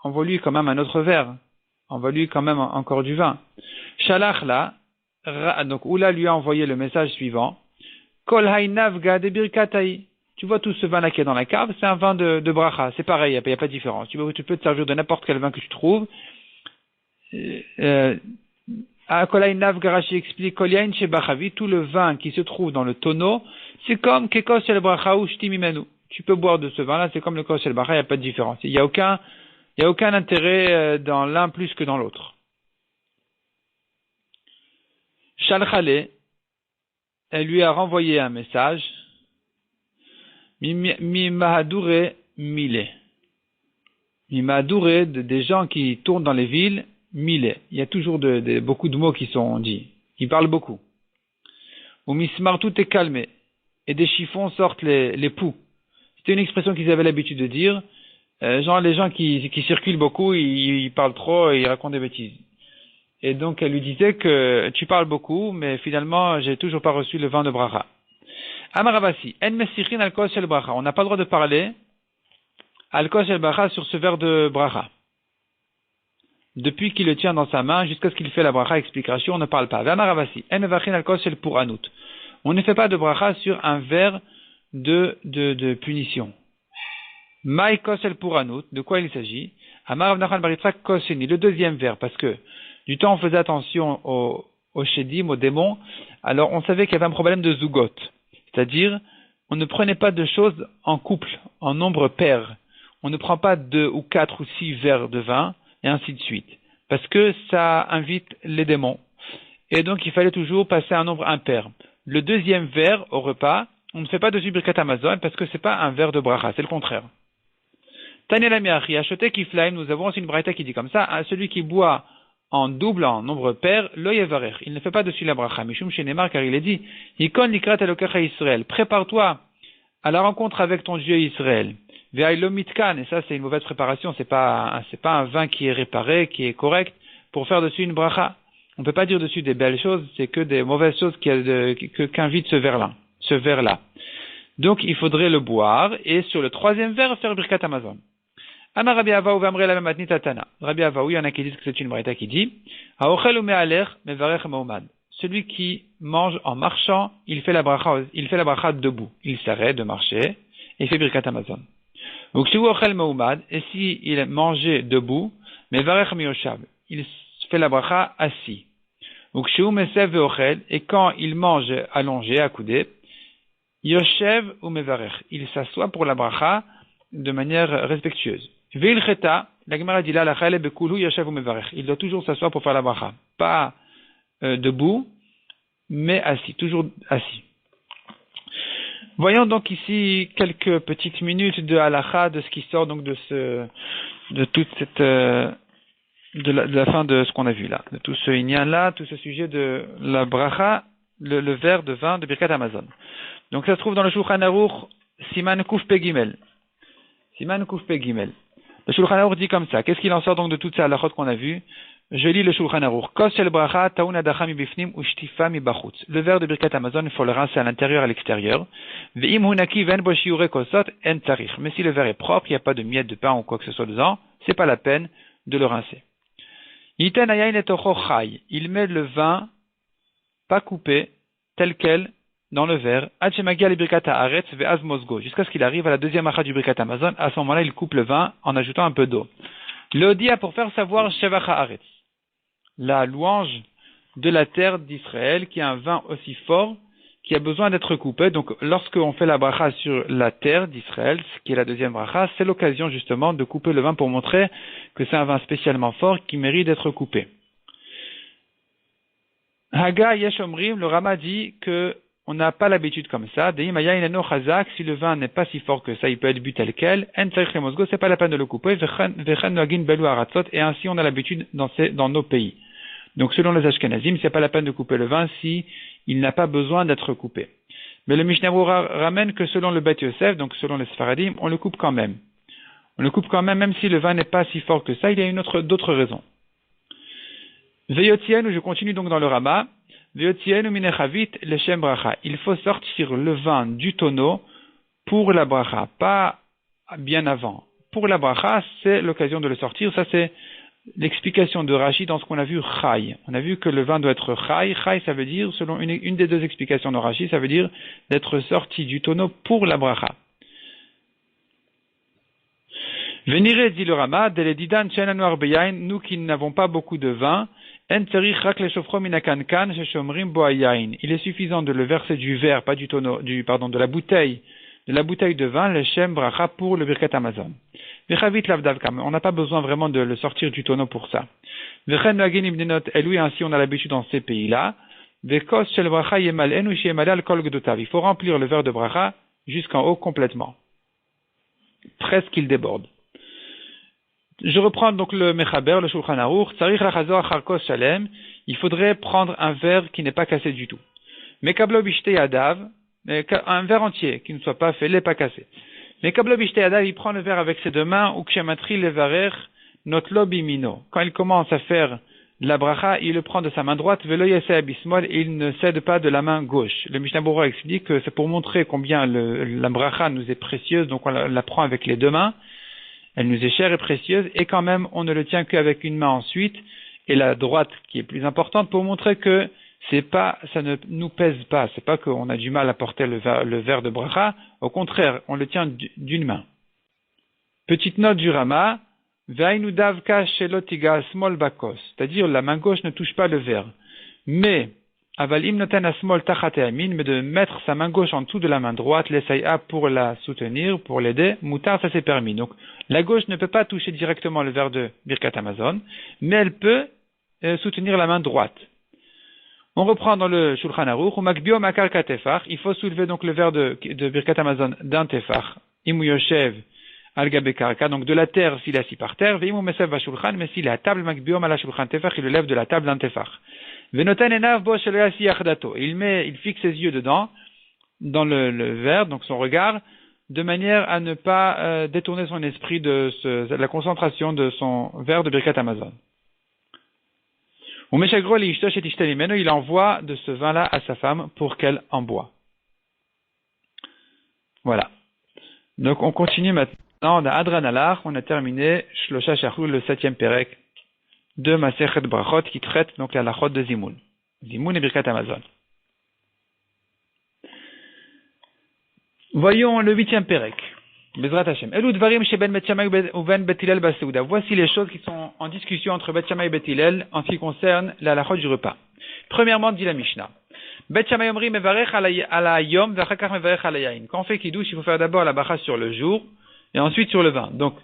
envoie-lui quand même un autre verre. Envoie-lui quand même encore du vin. Shalach la, donc Oula lui a envoyé le message suivant. Kol hainavga de birkatai. Tu vois tout ce vin-là qui est dans la cave, c'est un vin de bracha. C'est pareil, il n'y a pas de différence. Tu peux te servir de n'importe quel vin que tu trouves. Kolainav Garashi explique Kolyain Shebachavi, tout le vin qui se trouve dans le tonneau, c'est comme Kekos Shel Bracha ou Shtimimenu. Tu peux boire de ce vin-là, c'est comme le Kos Shel Bracha, il n'y a pas de différence. Il n'y a aucun intérêt dans l'un plus que dans l'autre. Shalchale, elle lui a renvoyé un message. Mimahadure Mile. Mimahadure, des gens qui tournent dans les villes, Mile. Il y a toujours beaucoup de mots qui sont dits. Ils parlent beaucoup. Ou mismar, tout est calmé. Et des chiffons sortent les poux. C'était une expression qu'ils avaient l'habitude de dire. Genre les gens qui circulent beaucoup, ils parlent trop et ils racontent des bêtises. Et donc elle lui disait que tu parles beaucoup, mais finalement j'ai toujours pas reçu le vin de bracha. Amaravasi, en mesichin alkos shel bracha. On n'a pas le droit de parler alkos shel bracha sur ce verre de bracha. Depuis qu'il le tient dans sa main jusqu'à ce qu'il fait la bracha explication, on ne parle pas. Amaravasi, en vachin alkos shel puranut. On ne fait pas de bracha sur un verre de punition. Maï kosel puranut, de quoi il s'agit? Amar Rav Nachman bar Yitzchak koseni, le deuxième verre, parce que du temps on faisait attention aux Shedim, aux démons, alors on savait qu'il y avait un problème de Zugot. C'est-à-dire, on ne prenait pas de choses en couple, en nombre pair. On ne prend pas 2 ou 4 ou 6 verres de vin, et ainsi de suite. Parce que ça invite les démons. Et donc, il fallait toujours passer un nombre impair. Le deuxième verre au repas, on ne fait pas dessus Birkat Hamazon parce que c'est pas un verre de bracha, c'est le contraire. Tanya la Miachi, Achoté Kiflaim, nous avons aussi une braïta qui dit comme ça, celui qui boit en double, en nombre pair, lo yevarech. Il ne fait pas dessus la bracha. Mishum Shenemar, car il est dit, Yikon likrat elokecha Israël. Prépare-toi à la rencontre avec ton Dieu Israël. Ve'ailo mitkan. Et ça, c'est une mauvaise préparation. C'est pas un vin qui est réparé, qui est correct, pour faire dessus une bracha. On ne peut pas dire dessus des belles choses, c'est que des mauvaises choses qu'invite ce verre-là. Donc, il faudrait le boire, et sur le troisième verre, faire Birkat Hamazon. Amar Rabbi Avaou v'amrei la matnit tatana. Rabbi Avaou, il y en a qui disent que c'est une braïta qui dit Haochel u'me'aler mevarech ma'omad. Celui qui mange en marchant, il fait la bracha debout. Il s'arrête de marcher et il fait Birkat Hamazon. Donc si Haochel ma'omad, et si il mangeait debout, mevarech mi'oshav, il fait la bracha assis. Donc chez Mesev ve'ochel, et quand il mange allongé, accoudé, yoshev ou mevarech, il s'assoit pour la bracha de manière respectueuse. Ve'il cheta, la Gemara dit là, la chale bekulu yoshev ou mevarech. Il doit toujours s'asseoir pour faire la bracha. Pas debout, mais assis, toujours assis. Voyons donc ici quelques petites minutes de halacha, de ce qui sort donc de toute cette, de la fin de ce qu'on a vu là, de tout ce inyan là, tout ce sujet de la bracha, le verre de vin de Birkat Hamazon. Donc ça se trouve dans le Shulchan Aruch, Siman Kuf Pe Gimel. Siman Kuf Pe Gimel. Le Shulchan Aruch dit comme ça. Qu'est-ce qu'il en sort donc de toutes ces halachot qu'on a vues? Je lis le Shulchan Aruch. Kos shel bracha taun adacha mi bifnim ushtifa mi bachutz. Le verre de Birkat Hamazon, il faut le rincer à l'intérieur et à l'extérieur. Ve'im hunaki ven bo shiure kosot en tarich. Mais si le verre est propre, il n'y a pas de miettes de pain ou quoi que ce soit dedans, c'est pas la peine de le rincer. Yiten ayayin etocho chay. Il met le vin pas coupé, tel quel, dans le verre, jusqu'à ce qu'il arrive à la deuxième achat du Birkat Hamazon. À ce moment-là, il coupe le vin en ajoutant un peu d'eau. L'odia pour faire savoir Shevach Haaretz, la louange de la terre d'Israël, qui a un vin aussi fort, qui a besoin d'être coupé. Donc, lorsqu'on fait la bracha sur la terre d'Israël, ce qui est la deuxième bracha, c'est l'occasion justement de couper le vin pour montrer que c'est un vin spécialement fort qui mérite d'être coupé. Haga Yesh Omrim, le Rama dit que on n'a pas l'habitude comme ça. Si le vin n'est pas si fort que ça, il peut être bu tel quel. C'est pas la peine de le couper. Et ainsi, on a l'habitude dans nos pays. Donc, selon les Ashkenazim, c'est pas la peine de couper le vin si il n'a pas besoin d'être coupé. Mais le Mishnah ramène que selon le Beth Yosef, donc selon les Sfaradim, on le coupe quand même. On le coupe quand même, même si le vin n'est pas si fort que ça. Il y a d'autres raisons. Veyotien, je continue donc dans le Rama. Il faut sortir le vin du tonneau pour la bracha, pas bien avant. Pour la bracha, c'est l'occasion de le sortir. Ça, c'est l'explication de Rashi dans ce qu'on a vu chai. On a vu que le vin doit être chai. Chai, ça veut dire, selon une des deux explications de Rashi, ça veut dire d'être sorti du tonneau pour la bracha. Venire, dit le Rama, nous qui n'avons pas beaucoup de vin, il est suffisant de le verser du verre, pas du tonneau, de la bouteille de vin, le shem bracha pour le Birkat Hamazon. On n'a pas besoin vraiment de le sortir du tonneau pour ça. Ainsi on a l'habitude dans ces pays-là. Il faut remplir le verre de bracha jusqu'en haut complètement. Presque qu'il déborde. Je reprends donc le Mechaber, le Shulchan Aruch. Il faudrait prendre un verre qui n'est pas cassé du tout. Mekablo bishte yadav, un verre entier qui ne soit pas fait, il n'est pas cassé. Mekablo bishte yadav, il prend le verre avec ses deux mains, ou kshematri levarer notlo bimino. Quand il commence à faire la bracha, il le prend de sa main droite, velo yaseh abismol, et il ne cède pas de la main gauche. Le Mishnah Berurah explique que c'est pour montrer combien la bracha nous est précieuse, donc on la prend avec les deux mains. Elle nous est chère et précieuse, et quand même, on ne le tient qu'avec une main ensuite, et la droite qui est plus importante pour montrer que ça ne nous pèse pas. C'est pas qu'on a du mal à porter le verre de bracha. Au contraire, on le tient d'une main. Petite note du Rama. Ve'ainu davka shelotiga small bakos. C'est-à-dire, la main gauche ne touche pas le verre. Mais, avalim noten asmol tachate amin, mais de mettre sa main gauche en dessous de la main droite, l'essaya pour la soutenir, pour l'aider, moutar, ça c'est permis. Donc, la gauche ne peut pas toucher directement le verre de Birkat Hamazon, mais elle peut soutenir la main droite. On reprend dans le Shulchan Aruch, Umakbio makar katefach, il faut soulever donc le verre de Birkat Hamazon d'un tefach, imu yoshev al gabe karka, donc de la terre s'il est assis par terre, veimu mesev bashulchan, mais s'il est à table, makbio ala shulchan tefach, il le lève de la table d'un tefach. Venoten enav bo shelo yasi yachdato, il fixe ses yeux dedans, dans le verre, donc son regard, de manière à ne pas détourner son esprit de la concentration de son verre de Birkat Hamazon. Il envoie de ce vin-là à sa femme pour qu'elle en boit. Voilà. Donc on continue maintenant. On a Adran Alar, on a terminé Shlosha Shachul, le 7e Perek de Masechet Brachot qui traite donc la halachot de Zimoun. Zimoun et Birkat Hamazon. Voyons le 8e Perek. Bezrat Hashem. Voici les choses qui sont en discussion entre Bet Shammai et Bet Hillel en ce qui concerne la halachot du repas. Premièrement, dit la Mishnah. Bet Shammai omri mevarech ala yom v'achakach mevarech ala yain. Quand on fait kiddush, il faut faire d'abord la bracha sur le jour et ensuite sur le vin. Donc,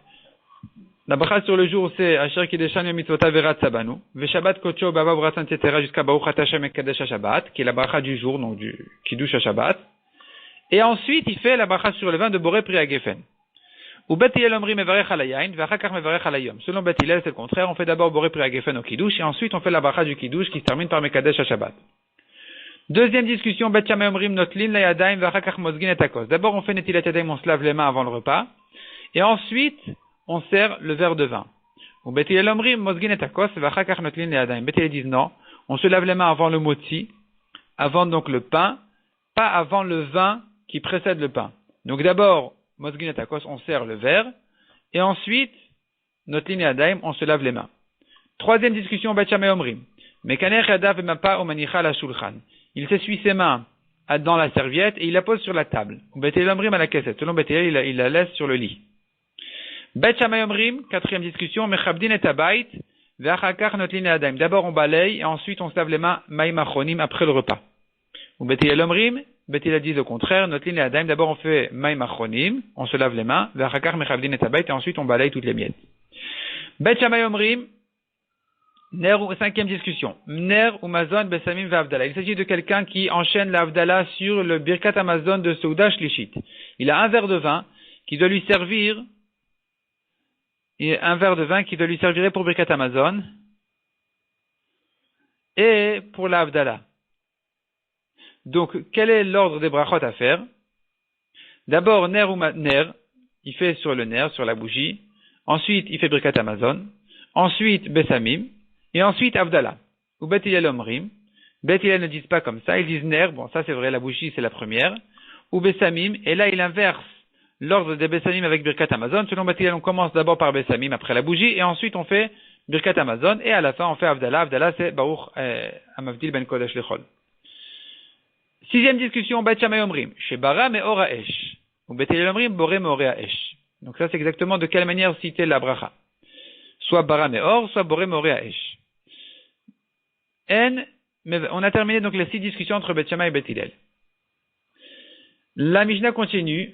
la bracha sur le jour, c'est Asher Kideshan Yom Mitzvota Verat Sabanu, Veshabbat Kocho Baba Vratan etc. jusqu'à Baruch Ata Hashem Kadesh Shabbat, qui est la bracha du jour, donc du kiddush à Shabbat. Et ensuite, il fait la bracha sur le vin de Boré Pri Agefen. Ou Bet Hillel omri mevarech ala yain, v'achakach mevarech ala yom. Selon Bet Hillel, c'est le contraire. On fait d'abord Boré Pri Agefen au kiddush et ensuite on fait la bracha du kiddush qui se termine par Mekadesh à Shabbat. Deuxième discussion, Bet Shammai omrim notlin la yadayim v'achakach mozgin et akos. D'abord, on fait netilat yadayim, on se lave les mains avant le repas. Et ensuite, on sert le verre de vin. Ou Bet Hillel omrim mozgin et akos v'achakach notlin la yadayim. Bet Hillel disent non, on se lave les mains avant le motzi, avant donc le pain, pas avant le vin qui précède le pain. Donc d'abord, mozgin et akos, on sert le verre, et ensuite, notlin et yadayim, on se lave les mains. Troisième discussion, Bet Shammai omrim. Mekaner yadav v'mapa ou manicha la shulchan. Il s'essuie ses mains dans la serviette et il la pose sur la table. Bet Hillel omrim à la cassette. Selon Bet Hillel, il la laisse sur le lit. Bet Shammai omrim, quatrième discussion, mechabdin et abayt, ve'achakach notlin et yadayim. D'abord on balaye et ensuite on se lave les mains maïm achronim après le repas. Ou Bet Hillel omrim, Bet Hillel dit au contraire, notlin et yadayim. D'abord on fait maïm achronim, on se lave les mains, ve'achakach mechabdin et abayt et ensuite on balaye toutes les miettes. Bet Shammai omrim, cinquième discussion. Ner ou mazon besamim v'avdala. Il s'agit de quelqu'un qui enchaîne l'avdala sur le birkat hamazon de Souda Shlishit. Il a un verre de vin qui doit lui servir, pour birkat hamazon et pour l'avdala. Donc, quel est l'ordre des brachot à faire? D'abord, ner, il fait sur le ner, sur la bougie. Ensuite, il fait birkat hamazon. Ensuite, besamim. Et ensuite, Avdala. Ou Bet Hillel omrim. Bet Hillel ne disent pas comme ça. Ils disent ner. Bon, ça c'est vrai, la bougie c'est la première. Ou Besamim. Et là, il inverse l'ordre des Besamim avec Birkat Hamazon. Selon Bet Hillel, on commence d'abord par Besamim après la bougie. Et ensuite, on fait Birkat Hamazon. Et à la fin, on fait Avdala. Avdala, c'est Baruch Amavdil ben Kodesh Lechol. Sixième discussion, Bet Shammai omrim. Chez Bara me ora esh. Ou Bet Hillel omrim, Boré me orea esh. Donc ça, c'est exactement de quelle manière citer la bracha. Soit Bara me or, soit Boré me orea esh. On a terminé donc les 6 discussions entre Bet Shammai et Bet Hillel. La Mishnah continue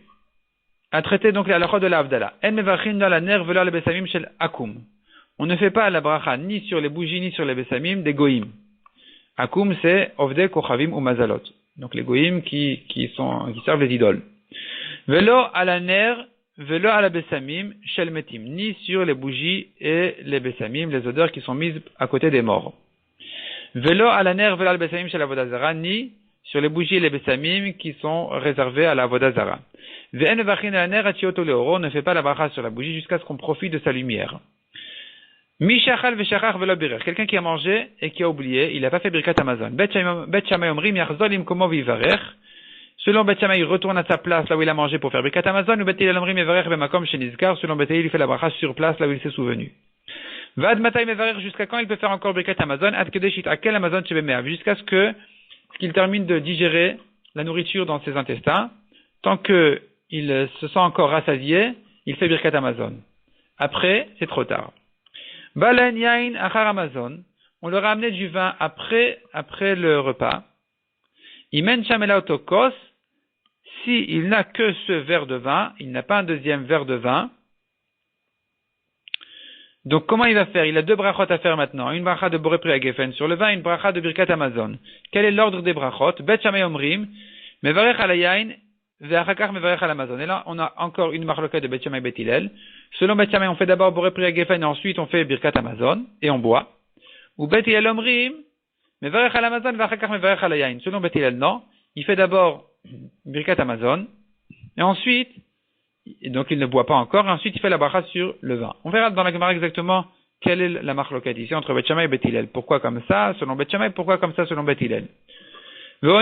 à traiter donc la halachot de l'Avdala. En mevachin dans la ner v'lo le besamim shel akum. On ne fait pas la bracha ni sur les bougies ni sur les besamim des goïm. Akum c'est ovde kochavim ou mazalot. Donc les goïm qui servent les idoles. V'lo à la ner v'lo à la besamim shel metim. Ni sur les bougies et les besamim, les odeurs qui sont mises à côté des morts. Velo à la ner, velo al besamim chez la vodazara, ni sur les bougies et les besamim qui sont réservés à la vodazara. Ve'en vachin à la ner atioto leoro, ne fait pas la bracha sur la bougie jusqu'à ce qu'on profite de sa lumière. Mi shachal ve'shachach velo birer, quelqu'un qui a mangé et qui a oublié, il n'a pas fait birkat hamazon. Bet Shammai omrim yachzol imkomo vivarech. Selon Bet Shammai, il retourne à sa place là où il a mangé pour faire birkat hamazon, ou Bet Hillel omrim yavarech b'makom shenizkar. Selon Bet Hillel, il fait la bracha sur place là où il s'est souvenu. Vad matay mevarer, jusqu'à quand il peut faire encore birkat hamazon? Ad kedeshit akel hamazon shebemeav, jusqu'à ce qu'il termine de digérer la nourriture dans ses intestins. Tant qu'il se sent encore rassasié, il fait birkat hamazon. après, c'est trop tard. Balen yain achar Amazon, on leur a amené du vin après le repas. Imen chamela otokos, si il n'a que ce verre de vin, il n'a pas un deuxième verre de vin. Donc, comment il va faire? Il a deux brachot à faire maintenant. Une bracha de Boré Pri Hagefen sur le vin, une bracha de Birkat Amazon. Quel est l'ordre des brachot? Bet Shammai Omrim, Mevarech al Yain, Ve'achakach Mevarech al Amazon. Et là, on a encore une marloquette de Bet Shammai Bet Hillel. Selon Bet Shammai, on fait d'abord Boré Pri Hagefen et ensuite on fait Birkat Amazon et on boit. Ou Bet Hillel Omrim, Mevarech al Amazon, Ve'achakach Mevarech al Yain. Selon Bet Hillel, non. Il fait d'abord Birkat Amazon et ensuite, et donc il ne boit pas encore, et ensuite il fait la bracha sur le vin. On verra dans la Gemara exactement quelle est la marloquette ici entre Bet Shammai et Bet Hillel. Pourquoi comme ça selon Bet Shammai, pourquoi comme ça selon Bet Hillel. On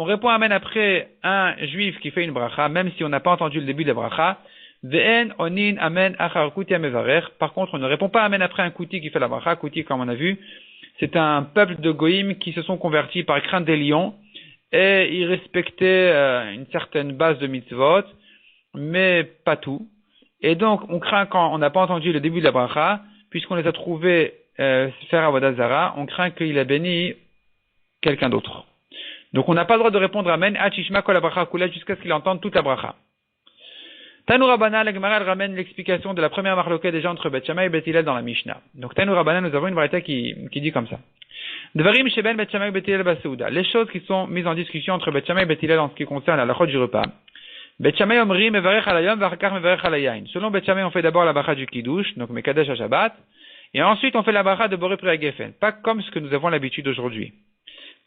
répond amen après un juif qui fait une bracha, même si on n'a pas entendu le début de la bracha. Par contre, on ne répond pas amen après un kouti qui fait la bracha. Kouti, comme on a vu, c'est un peuple de goïm qui se sont convertis par crainte des lions et ils respectaient une certaine base de mitzvot, mais pas tout. Et donc, on craint quand on n'a pas entendu le début de la bracha, puisqu'on les a trouvés faire avodah zara, on craint qu'il a béni quelqu'un d'autre. Donc, on n'a pas le droit de répondre amen, achishma kol bracha kula, jusqu'à ce qu'il entende toute la bracha. Tanu Rabbana, la Gemara ramène l'explication de la première marloquette déjà entre Bet Shammai et Bet Hillel dans la Mishnah. Donc, Tanu Rabbana, nous avons une braïta qui dit comme ça. Dvarim sheben Bet Shammai et Bet Hillel basouda. Les choses qui sont mises en discussion entre Bet Shammai et Bet Hillel en ce qui concerne la halachot du repas. Bet Shammai omri mevarech al hayom v'achakach mevarech al hayayin. Selon Bet Shammai, on fait d'abord la bracha du kiddush, donc mekadesh à Shabbat, et ensuite on fait la bracha de Boré Pri Hagefen. Pas comme ce que nous avons l'habitude aujourd'hui.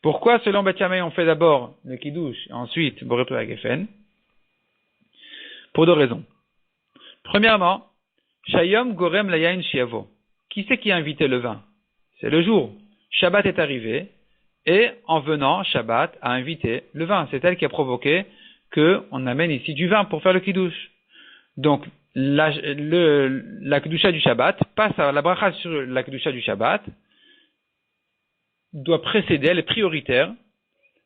Pourquoi, selon Bet Shammai, on fait d'abord le kiddush et ensuite Boré Pri Hagefen? Pour deux raisons. Premièrement, Shayom gorem layayin shiavo. Qui c'est qui a invité le vin? C'est le jour. Shabbat est arrivé, et en venant, Shabbat a invité le vin. C'est elle qui a provoqué qu'on amène ici du vin pour faire le kiddush. Donc, la kedusha du Shabbat passe à la bracha sur la kedusha du Shabbat, doit précéder, elle est prioritaire,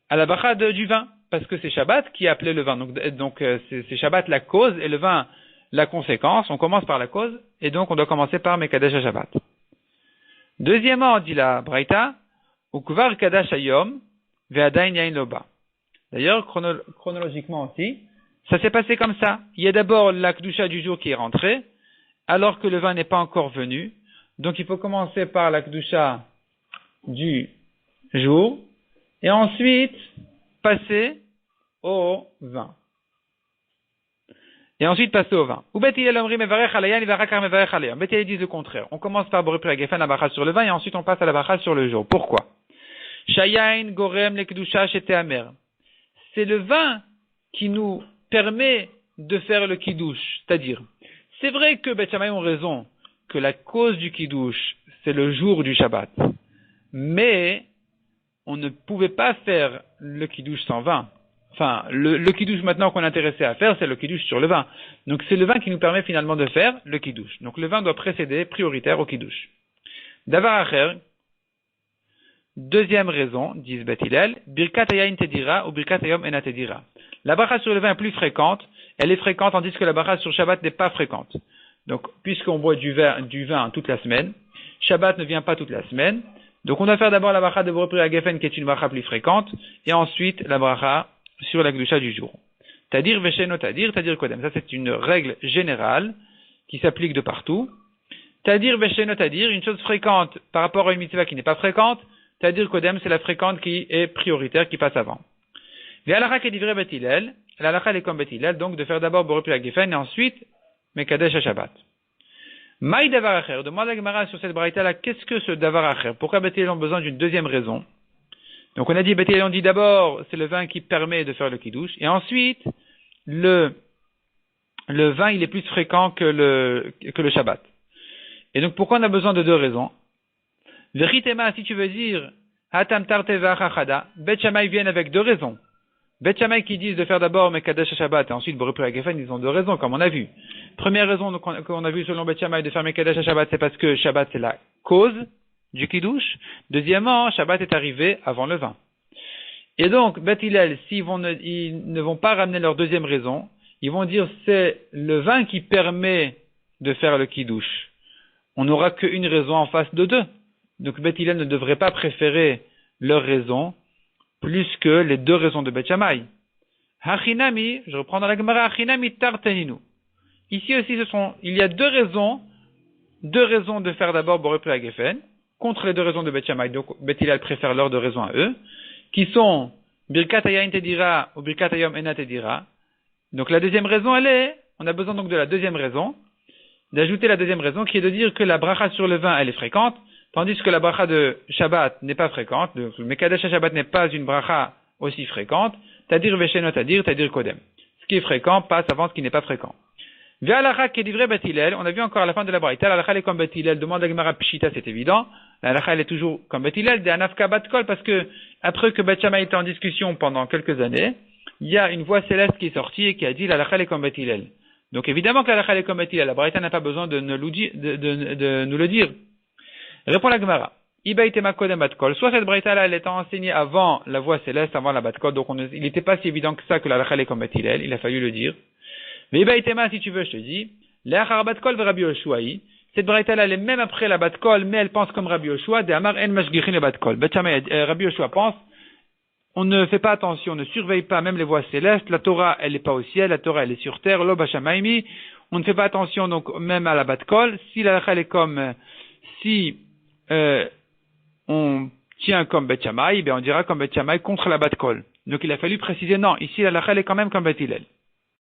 à la bracha du vin, parce que c'est Shabbat qui a appelé le vin. Donc c'est Shabbat la cause et le vin la conséquence. On commence par la cause, et donc on doit commencer par Mekadesh à Shabbat. Deuxièmement, on dit la Braïta, Ukvar Kadash Hayom, Ve'adain Yain Loba. D'ailleurs, chronologiquement aussi, ça s'est passé comme ça. Il y a d'abord la Kedusha du jour qui est rentrée, alors que le vin n'est pas encore venu. Donc il faut commencer par la Kedusha du jour, et ensuite passer au vin. Et ensuite passer au vin. Ou Bet Hillel omri mevarech al hayayin v'achakach mevarech al hayom. Bet Hillel dit le contraire. On commence par Boré Pri Hagefen, la bracha sur le vin, et ensuite on passe à la bracha sur le jour. Pourquoi? Shayayin gorem le kedusha shete amer. C'est le vin qui nous permet de faire le kiddush. C'est-à-dire, c'est vrai que Bet Shammai ont raison que la cause du kiddush, c'est le jour du Shabbat. Mais on ne pouvait pas faire le kiddush sans vin. Enfin, le kiddush maintenant qu'on est intéressé à faire, c'est le kiddush sur le vin. Donc c'est le vin qui nous permet finalement de faire le kiddush. Donc le vin doit précéder prioritaire au kiddush. Davar acher, deuxième raison, dit Bet Hillel, birkat hayayin tedira ou birkat hayom ena tedira. La bracha sur le vin est plus fréquente, elle est fréquente tandis que la bracha sur Shabbat n'est pas fréquente. Donc puisqu'on boit du vin toute la semaine, Shabbat ne vient pas toute la semaine, donc on doit faire d'abord la bracha de Boré Pri Hagefen qui est une bracha plus fréquente, et ensuite la bracha sur la kedusha du jour. Tadir vesheno tadir kodem. Ça c'est une règle générale qui s'applique de partout. Tadir vesheno tadir, une chose fréquente par rapport à une mitzvah qui n'est pas fréquente. Tadir kodem, c'est la fréquente qui est prioritaire, qui passe avant. Ve'alakha kedivre Bet Hillel, l'alakha est comme Bet Hillel, donc de faire d'abord Boré Pri Hagefen et ensuite Mekadesh à Shabbat. Maï davar acher, demande la Gemara sur cette braïta là, qu'est-ce que ce davar acher? Pourquoi Bet Hillel ont besoin d'une deuxième raison? Donc on a dit, Bet Hillel on dit d'abord, c'est le vin qui permet de faire le kiddush, et ensuite, le vin il est plus fréquent que le Shabbat. Et donc pourquoi on a besoin de deux raisons? Veritema, si tu veux dire, Hatam Tarteva Chachada, Bet Shammai viennent avec deux raisons. Bet Shammai qui disent de faire d'abord Mekadesh Shabbat et ensuite Boré Pri Hagefen, ils ont deux raisons, comme on a vu. Première raison qu'on a vu selon Bet Shammai de faire Mekadesh Shabbat, c'est parce que Shabbat c'est la cause du kiddush. Deuxièmement, Shabbat est arrivé avant le vin. Et donc, Bet Hillel, ils ne vont pas ramener leur deuxième raison, ils vont dire c'est le vin qui permet de faire le kiddush. On n'aura qu'une raison en face de deux. Donc Beth Hillel ne devrait pas préférer leur raison plus que les deux raisons de Beth Shammai. Hachinami, je reprends dans la Gemara, Hachinami tarteninu. Ici aussi, il y a deux raisons de faire d'abord Boré Pla Geffen, contre les deux raisons de Beth Shammai. Donc Beth Hillel préfère leurs deux raisons à eux, qui sont Birkat Hayayin Tedira ou Birkat Hayom Ena Tedira. Donc la deuxième raison, on a besoin donc de la deuxième raison, d'ajouter la deuxième raison qui est de dire que la bracha sur le vin, elle est fréquente, tandis que la bracha de Shabbat n'est pas fréquente. Donc le Mekadesh Shabbat n'est pas une bracha aussi fréquente. Tadir Vesheno Tadir Kodem. Ce qui est fréquent passe avant ce qui n'est pas fréquent. Via l'alacha qui est livré Beth Hillel, on a vu encore à la fin de la braïta, l'alacha est comme Beth Hillel, demande à Gemara Pshita, c'est évident. L'alacha elle est toujours comme Beth Hillel, de Anafka Batkol, parce que après que Beth Shammai était en discussion pendant quelques années, il y a une voix céleste qui est sortie et qui a dit l'alacha est comme Beth Hillel. Donc évidemment que l'alacha est comme Beth Hillel, la braïta n'a pas besoin de nous le dire. Répond la Gemara. Ibaitema Kodem Batkol. Soit cette braïta là elle est enseignée avant la voix céleste, avant la Batkol, donc il n'était pas si évident que ça que l'alacha est comme Beth Hillel, il a fallu le dire. Mais Ibaitema, si tu veux, je te dis, l'achar Batkol ve Rabbi Yoshuaï. Cette braïta là elle est même après la Batkol, mais elle pense comme Rabbi Yoshua, de Amar en mashgichin le Batkol. Beth Shammai, Rabbi Yoshua pense, on ne fait pas attention, on ne surveille pas même les voies célestes, la Torah elle n'est pas au ciel, la Torah elle est sur terre, lo bashamaimi, on ne fait pas attention donc même à la Batkol, si la halakha est comme, si on tient comme Beth Shammai, ben on dira comme Beth Shammai contre la Batkol. Donc il a fallu préciser non, ici la halakha est quand même comme Beth Hillel.